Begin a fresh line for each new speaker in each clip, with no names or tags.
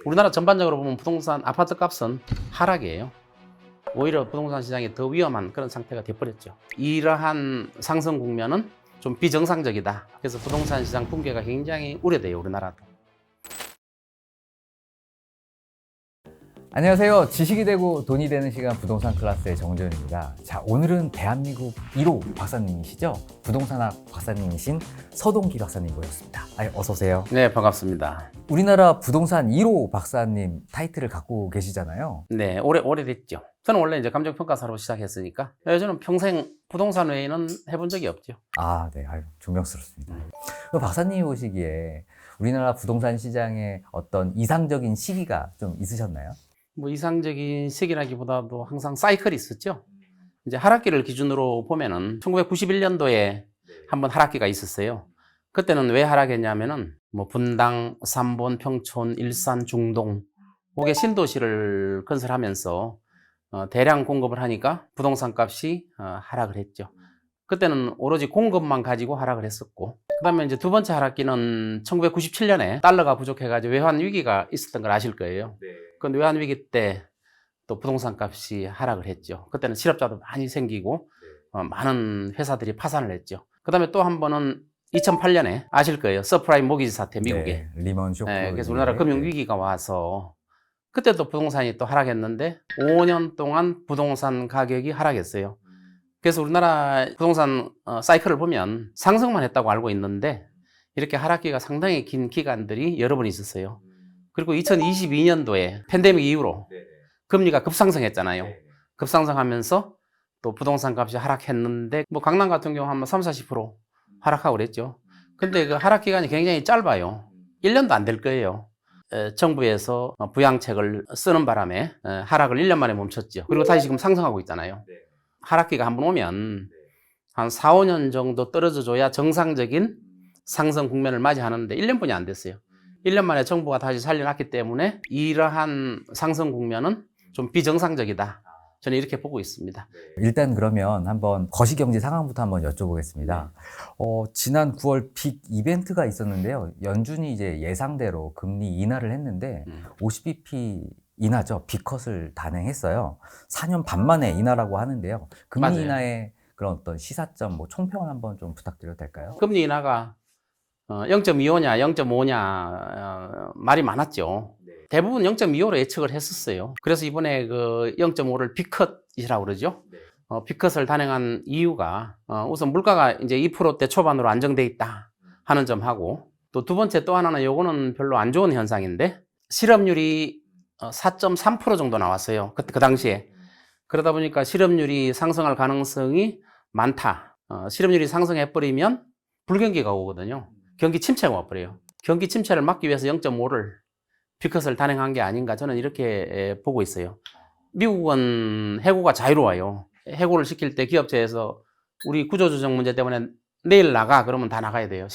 우리나라 전반적으로 보면 부동산 아파트 값은 하락이에요. 오히려 부동산 시장이 더 위험한 그런 상태가 돼버렸죠. 이러한 상승 국면은 좀 비정상적이다. 그래서 부동산 시장 붕괴가 굉장히 우려돼요, 우리나라도.
안녕하세요. 지식이 되고 돈이 되는 시간 부동산 클래스의 정재현입니다. 자, 오늘은 대한민국 1호 박사님이시죠? 부동산학 박사님이신 서동기 박사님 모셨습니다. 어서 오세요.
네, 반갑습니다.
우리나라 부동산 1호 박사님 타이틀을 갖고 계시잖아요.
네, 오래됐죠. 저는 원래 이제 감정평가사로 시작했으니까 저는 평생 부동산 외에는 해본 적이 없죠.
네. 존경스럽습니다. 그럼 박사님이 보시기에 우리나라 부동산 시장에 어떤 이상적인 시기가 좀 있으셨나요?
뭐 이상적인 시기라기보다도 항상 사이클이 있었죠. 이제 하락기를 기준으로 보면은 1991년도에 한번 하락기가 있었어요. 그때는 왜 하락했냐면은 뭐 분당, 삼본, 평촌, 일산, 중동 목에 신도시를 건설하면서 대량 공급을 하니까 부동산 값이 하락을 했죠. 그때는 오로지 공급만 가지고 하락을 했었고, 그 다음에 이제 두 번째 하락기는 1997년에 달러가 부족해가지고 외환 위기가 있었던 걸 아실 거예요. 그 외환 위기 때 또 부동산 값이 하락을 했죠. 그때는 실업자도 많이 생기고 많은 회사들이 파산을 했죠. 그 다음에 또 한 번은 2008년에 아실 거예요. 서프라임 모기지 사태 미국에.
네, 리먼 쇼크.
그래서 우리나라 금융 위기가 와서 그때도 부동산이 또 하락했는데 5년 동안 부동산 가격이 하락했어요. 그래서 우리나라 부동산 사이클을 보면 상승만 했다고 알고 있는데 이렇게 하락기가 상당히 긴 기간들이 여러 번 있었어요. 그리고 2022년도에 팬데믹 이후로 금리가 급상승했잖아요. 급상승하면서 또 부동산 값이 하락했는데 뭐 강남 같은 경우 한 30-40% 하락하고 그랬죠. 근데 그 하락 기간이 굉장히 짧아요. 1년도 안 될 거예요. 정부에서 부양책을 쓰는 바람에 하락을 1년 만에 멈췄죠. 그리고 다시 지금 상승하고 있잖아요. 하락기가 한번 오면 한 4-5년 정도 떨어져 줘야 정상적인 상승 국면을 맞이하는데 1년뿐이 안 됐어요. 1년 만에 정부가 다시 살려놨기 때문에 이러한 상승 국면은 좀 비정상적이다. 저는 이렇게 보고 있습니다.
일단 그러면 한번 거시경제 상황부터 한번 여쭤보겠습니다. 지난 9월 빅 이벤트가 있었는데요. 연준이 이제 예상대로 금리 인하를 했는데 50bp 인하죠. 빅컷을 단행했어요. 4년 반 만에 인하라고 하는데요. 금리
맞아요.
인하의 그런 어떤 시사점, 총평을 한번 좀 부탁드려도 될까요?
금리 인하가 0.25냐 0.5냐 말이 많았죠. 대부분 0.25로 예측을 했었어요. 그래서 이번에 그 0.5를 빅컷이라고 그러죠. 빅컷을 단행한 이유가 우선 물가가 이제 2%대 초반으로 안정돼 있다 하는 점하고, 또 두 번째 또 하나는 요거는 별로 안 좋은 현상인데 실업률이 4.3% 정도 나왔어요. 그 당시에. 그러다 보니까 실업률이 상승할 가능성이 많다. 실업률이 상승해버리면 불경기가 오거든요. 경기 침체가 와버려요. 경기 침체를 막기 위해서 0.5를 빅컷을 단행한 게 아닌가, 저는 이렇게 보고 있어요. 미국은 해고가 자유로워요. 해고를 시킬 때 기업체에서 우리 구조조정 문제 때문에 내일 나가 그러면 다 나가야 돼요.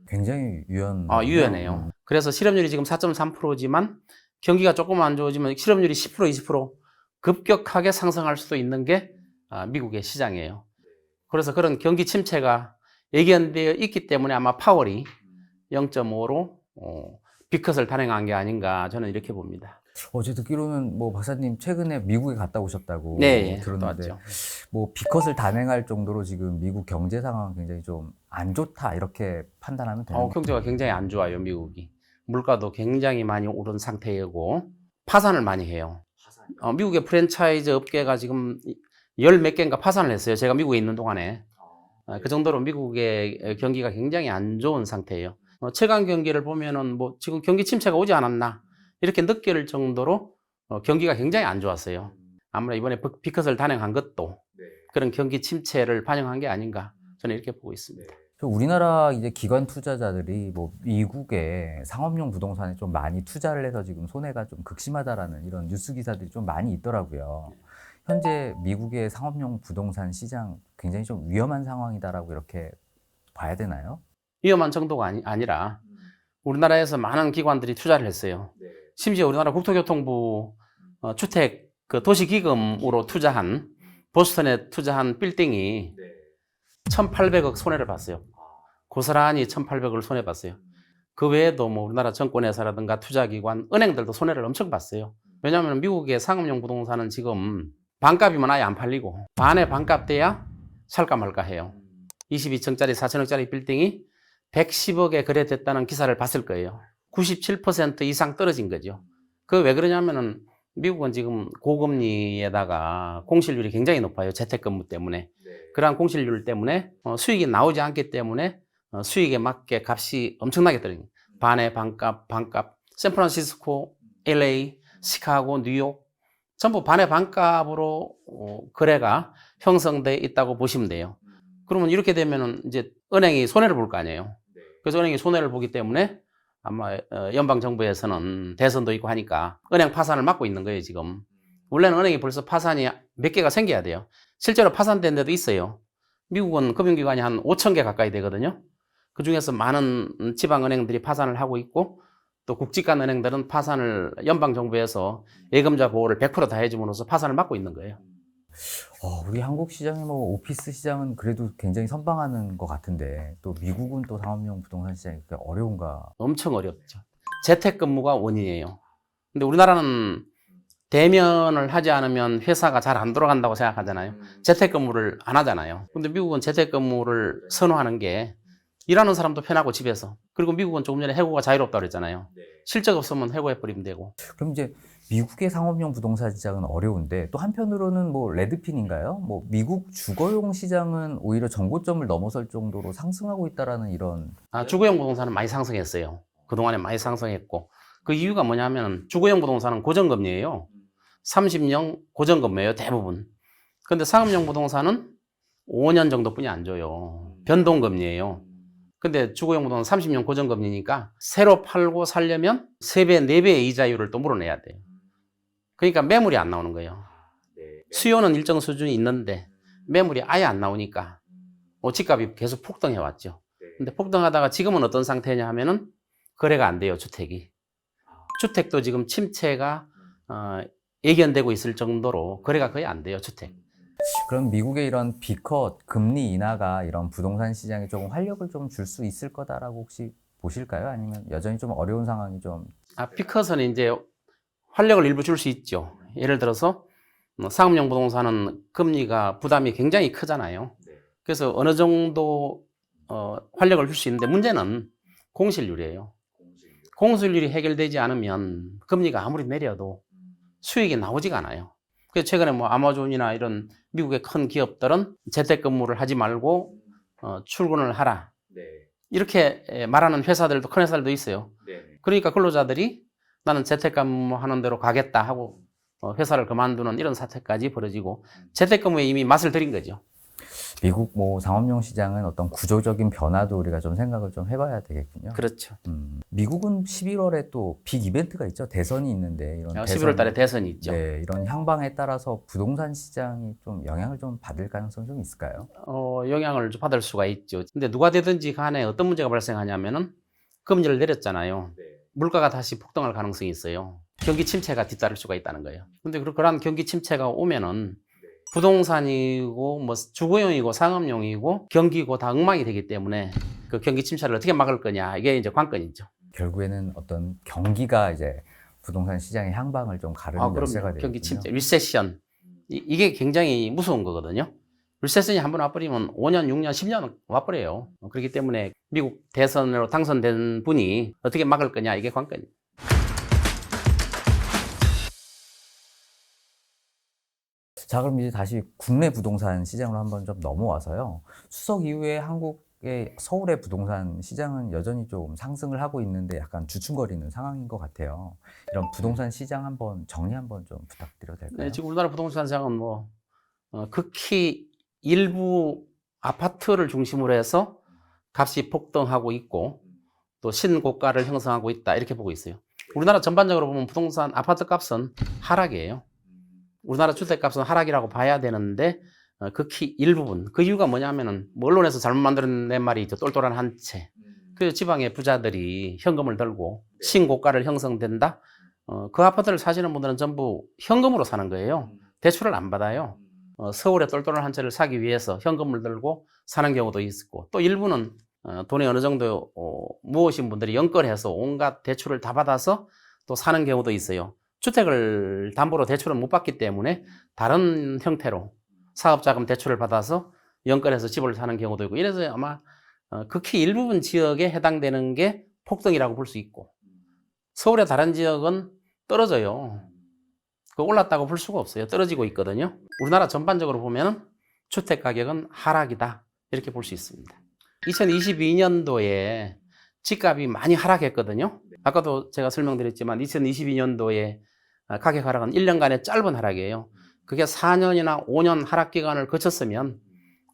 굉장히
유연해요. 그래서 실업률이 지금 4.3%지만 경기가 조금 안 좋아지면 실업률이 10%, 20% 급격하게 상승할 수도 있는 게 미국의 시장이에요. 그래서 그런 경기 침체가 예견되어 있기 때문에 아마 파월이 0.5로 빅컷을 단행한 게 아닌가, 저는 이렇게 봅니다.
어제 듣기로는 뭐 박사님 최근에 미국에 갔다 오셨다고
네,
들었는데
갔다
뭐 빅컷을 단행할 정도로 지금 미국 경제 상황 굉장히 좀 안 좋다 이렇게 판단하면 되는 거죠?
경제가 굉장히 안 좋아요, 미국이. 물가도 굉장히 많이 오른 상태이고 파산을 많이 해요. 미국의 프랜차이즈 업계가 지금 열 몇 개인가 파산을 했어요. 제가 미국에 있는 동안에. 그 정도로 미국의 경기가 굉장히 안 좋은 상태예요. 최근 경기를 보면은 뭐 지금 경기 침체가 오지 않았나 이렇게 느낄 정도로 경기가 굉장히 안 좋았어요. 아무래도 이번에 빅컷을 단행한 것도 그런 경기 침체를 반영한 게 아닌가, 저는 이렇게 보고 있습니다.
우리나라 이제 기관 투자자들이 뭐 미국의 상업용 부동산에 좀 많이 투자를 해서 지금 손해가 좀 극심하다라는 이런 뉴스 기사들이 좀 많이 있더라고요. 현재 미국의 상업용 부동산 시장 굉장히 좀 위험한 상황이다라고 이렇게 봐야 되나요?
위험한 정도가 아니라 우리나라에서 많은 기관들이 투자를 했어요. 심지어 우리나라 국토교통부 주택 그 도시기금으로 투자한, 보스턴에 투자한 빌딩이 1,800억 손해를 봤어요. 고스란히 1,800억을 손해봤어요. 그 외에도 뭐 우리나라 정권회사라든가 투자기관, 은행들도 손해를 엄청 봤어요. 왜냐하면 미국의 상업용 부동산은 지금 반값이면 아예 안 팔리고 반의 반값 돼야 살까 말까 해요. 22층짜리, 4천억짜리 빌딩이 110억에 거래됐다는 기사를 봤을 거예요. 97% 이상 떨어진 거죠. 그 왜 그러냐면은 미국은 지금 고금리에다가 공실률이 굉장히 높아요. 재택근무 때문에. 그러한 공실률 때문에 수익이 나오지 않기 때문에 수익에 맞게 값이 엄청나게 떨어집니다. 반의 반값, 반값. 샌프란시스코, LA, 시카고, 뉴욕 전부 반의 반값으로 거래가 형성돼 있다고 보시면 돼요. 그러면 이렇게 되면은 이제 은행이 손해를 볼 거 아니에요. 그래서 은행이 손해를 보기 때문에 아마 연방 정부에서는 대선도 있고 하니까 은행 파산을 막고 있는 거예요, 지금. 원래는 은행이 벌써 파산이 몇 개가 생겨야 돼요. 실제로 파산된 데도 있어요. 미국은 금융기관이 한 5천 개 가까이 되거든요. 그 중에서 많은 지방은행들이 파산을 하고 있고 또 국지간 은행들은 파산을 연방정부에서 예금자 보호를 100% 다 해줌으로써 파산을 막고 있는 거예요.
우리 한국 시장이 뭐 오피스 시장은 그래도 굉장히 선방하는 것 같은데 또 미국은 또 상업용 부동산 시장이 그렇게 어려운가?
엄청 어렵죠. 재택근무가 원인이에요. 근데 우리나라는 대면을 하지 않으면 회사가 잘 안 돌아간다고 생각하잖아요. 재택근무를 안 하잖아요. 근데 미국은 재택근무를 선호하는 게 일하는 사람도 편하고 집에서. 그리고 미국은 조금 전에 해고가 자유롭다고 그랬잖아요. 실적 없으면 해고해버리면 되고.
그럼 이제 미국의 상업용 부동산 시장은 어려운데 또 한편으로는 뭐 레드핀인가요? 뭐 미국 주거용 시장은 오히려 전고점을 넘어설 정도로 상승하고 있다라는 이런.
주거용 부동산은 많이 상승했어요. 그동안에 많이 상승했고. 그 이유가 뭐냐면 주거용 부동산은 고정금리예요. 30년 고정금리예요, 대부분. 근데 상업용 부동산은 5년 정도뿐이 안 줘요. 변동금리예요. 근데 주거용 부동산 30년 고정금리니까 새로 팔고 살려면 3배, 4배의 이자율을 또 물어내야 돼요. 그러니까 매물이 안 나오는 거예요. 수요는 일정 수준이 있는데 매물이 아예 안 나오니까 집값이 계속 폭등해 왔죠. 근데 폭등하다가 지금은 어떤 상태냐 하면은 거래가 안 돼요, 주택이. 주택도 지금 침체가 예견되고 있을 정도로 거래가 거의 안 돼요, 주택.
그럼 미국의 이런 B컷 금리 인하가 이런 부동산 시장에 조금 활력을 좀 줄 수 있을 거다라고 혹시 보실까요? 아니면 여전히 좀 어려운 상황이 좀.
B컷은 이제 활력을 일부 줄 수 있죠. 예를 들어서 상업용 부동산은 금리가 부담이 굉장히 크잖아요. 그래서 어느 정도 활력을 줄 수 있는데 문제는 공실률이에요. 공실률이 해결되지 않으면 금리가 아무리 내려도 수익이 나오지가 않아요. 그래서 최근에 뭐 아마존이나 이런 미국의 큰 기업들은 재택근무를 하지 말고 출근을 하라. 이렇게 말하는 회사들도 큰 회사들도 있어요. 그러니까 근로자들이 나는 재택근무하는 대로 가겠다 하고 회사를 그만두는 이런 사태까지 벌어지고 재택근무에 이미 맛을 들인 거죠.
미국 뭐 상업용 시장은 어떤 구조적인 변화도 우리가 좀 생각을 좀 해봐야 되겠군요.
그렇죠.
미국은 11월에 또 빅 이벤트가 있죠. 대선이 있는데 이런
11월 달에 대선이 있죠.
네, 이런 향방에 따라서 부동산 시장이 좀 영향을 좀 받을 가능성이 좀 있을까요?
영향을 좀 받을 수가 있죠. 근데 누가 되든지 간에 어떤 문제가 발생하냐면은 금리를 내렸잖아요. 물가가 다시 폭등할 가능성이 있어요. 경기 침체가 뒤따를 수가 있다는 거예요. 근데 그러한 경기 침체가 오면은 부동산이고 뭐 주거용이고 상업용이고 경기고 다 엉망이 되기 때문에 그 경기 침체를 어떻게 막을 거냐 이게 이제 관건이죠.
결국에는 어떤 경기가 이제 부동산 시장의 향방을 좀 가르는 열쇠가 되겠군요.
경기 침체, 리세션 이게 굉장히 무서운 거거든요. 리세션이 한번 와버리면 5년, 6년, 10년 와버려요. 그렇기 때문에 미국 대선으로 당선된 분이 어떻게 막을 거냐 이게 관건이에요.
자, 그럼 이제 다시 국내 부동산 시장으로 한번 좀 넘어와서요. 추석 이후에 한국의 서울의 부동산 시장은 여전히 좀 상승을 하고 있는데 약간 주춤거리는 상황인 것 같아요. 이런 부동산 시장 한번 정리 한번 좀 부탁드려도 될까요?
네, 지금 우리나라 부동산 시장은 뭐 극히 일부 아파트를 중심으로 해서 값이 폭등하고 있고 또 신고가를 형성하고 있다 이렇게 보고 있어요. 우리나라 전반적으로 보면 부동산 아파트 값은 하락이에요. 우리나라 주택값은 하락이라고 봐야 되는데 극히 일부분. 그 이유가 뭐냐면은 뭐 언론에서 잘못 만들어낸 말이 있죠. 똘똘한 한 채. 그 지방의 부자들이 현금을 들고 신고가를 형성된다. 그 아파트를 사시는 분들은 전부 현금으로 사는 거예요. 대출을 안 받아요. 서울에 똘똘한 한 채를 사기 위해서 현금을 들고 사는 경우도 있고 또 일부는 돈이 어느 정도 모으신 분들이 연끌해서 온갖 대출을 다 받아서 또 사는 경우도 있어요. 주택을 담보로 대출을 못 받기 때문에 다른 형태로 사업자금 대출을 받아서 연끌해서 집을 사는 경우도 있고, 이래서 아마 극히 일부분 지역에 해당되는 게 폭등이라고 볼 수 있고, 서울의 다른 지역은 떨어져요. 올랐다고 볼 수가 없어요. 떨어지고 있거든요. 우리나라 전반적으로 보면 주택 가격은 하락이다, 이렇게 볼 수 있습니다. 2022년도에 집값이 많이 하락했거든요. 아까도 제가 설명드렸지만 2022년도에 가격 하락은 1년간의 짧은 하락이에요. 그게 4년이나 5년 하락 기간을 거쳤으면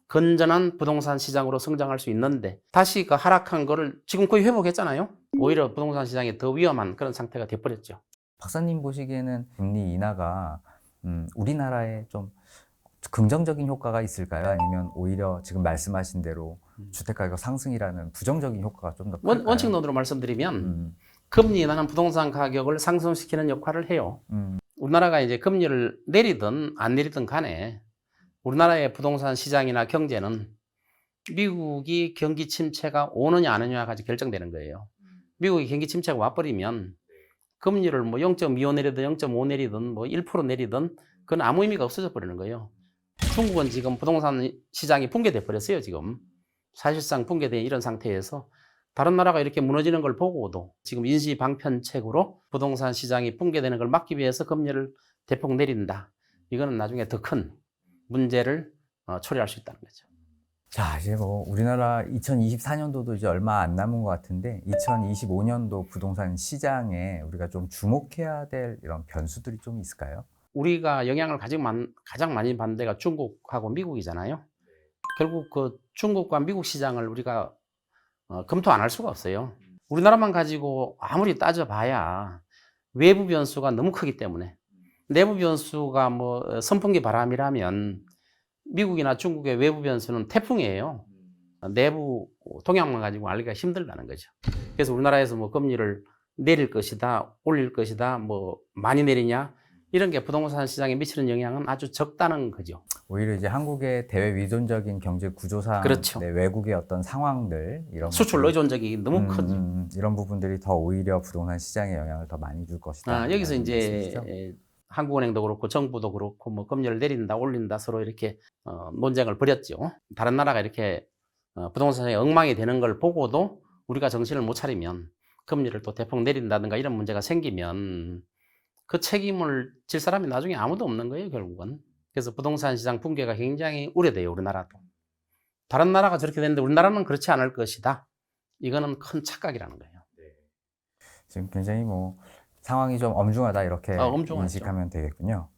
건전한 부동산 시장으로 성장할 수 있는데, 다시 그 하락한 거를 지금 거의 회복했잖아요. 오히려 부동산 시장이 더 위험한 그런 상태가 돼버렸죠.
박사님 보시기에는 금리 인하가 우리나라에 좀 긍정적인 효과가 있을까요? 아니면 오히려 지금 말씀하신 대로 주택가격 상승이라는 부정적인 효과가 좀 더 클까요?
원칙론으로 말씀드리면 금리 인하는 부동산 가격을 상승시키는 역할을 해요. 우리나라가 이제 금리를 내리든 안 내리든 간에 우리나라의 부동산 시장이나 경제는 미국이 경기 침체가 오느냐 안 오느냐까지 결정되는 거예요. 미국이 경기 침체가 와버리면 금리를 뭐 0.25 내리든 0.5 내리든 뭐 1% 내리든 그건 아무 의미가 없어져 버리는 거예요. 중국은 지금 부동산 시장이 붕괴돼 버렸어요. 지금 사실상 붕괴된 이런 상태에서 다른 나라가 이렇게 무너지는 걸 보고도 지금 인시방편책으로 부동산 시장이 붕괴되는 걸 막기 위해서 금리를 대폭 내린다. 이거는 나중에 더 큰 문제를 초래할 수 있다는 거죠.
자, 이제 뭐 우리나라 2024년도도 이제 얼마 안 남은 것 같은데 2025년도 부동산 시장에 우리가 좀 주목해야 될 이런 변수들이 좀 있을까요?
우리가 영향을 가장 많이 받는 데가 중국하고 미국이잖아요. 결국 그 중국과 미국 시장을 우리가 검토 안 할 수가 없어요. 우리나라만 가지고 아무리 따져봐야 외부 변수가 너무 크기 때문에, 내부 변수가 뭐 선풍기 바람이라면 미국이나 중국의 외부 변수는 태풍이에요. 내부 동향만 가지고 알기가 힘들다는 거죠. 그래서 우리나라에서 뭐 금리를 내릴 것이다, 올릴 것이다, 뭐 많이 내리냐, 이런 게 부동산 시장에 미치는 영향은 아주 적다는 거죠.
오히려 이제 한국의 대외 위존적인 경제 구조상,
그렇죠.
네, 외국의 어떤 상황들, 이런
수출 의존적이 너무 크죠.
이런 부분들이 더 오히려 부동산 시장에 영향을 더 많이 줄 것이다.
여기서 이제 한국은행도 그렇고 정부도 그렇고 뭐 금리를 내린다 올린다 서로 이렇게 논쟁을 벌였죠. 다른 나라가 이렇게 부동산에 엉망이 되는 걸 보고도 우리가 정신을 못 차리면 금리를 또 대폭 내린다든가 이런 문제가 생기면 그 책임을 질 사람이 나중에 아무도 없는 거예요, 결국은. 그래서 부동산 시장 붕괴가 굉장히 우려돼요, 우리나라도. 다른 나라가 저렇게 됐는데 우리나라는 그렇지 않을 것이다. 이거는 큰 착각이라는 거예요.
지금 굉장히 뭐 상황이 좀 엄중하다 이렇게
엄중하죠.
인식하면 되겠군요.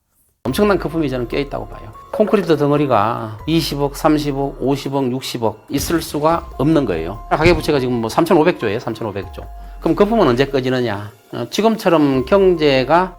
엄청난 거품이 저는 껴있다고 봐요. 콘크리트 덩어리가 20억, 30억, 50억, 60억 있을 수가 없는 거예요. 가계부채가 지금 뭐 3,500조예요, 3,500조. 그럼 거품은 언제 꺼지느냐? 지금처럼 경제가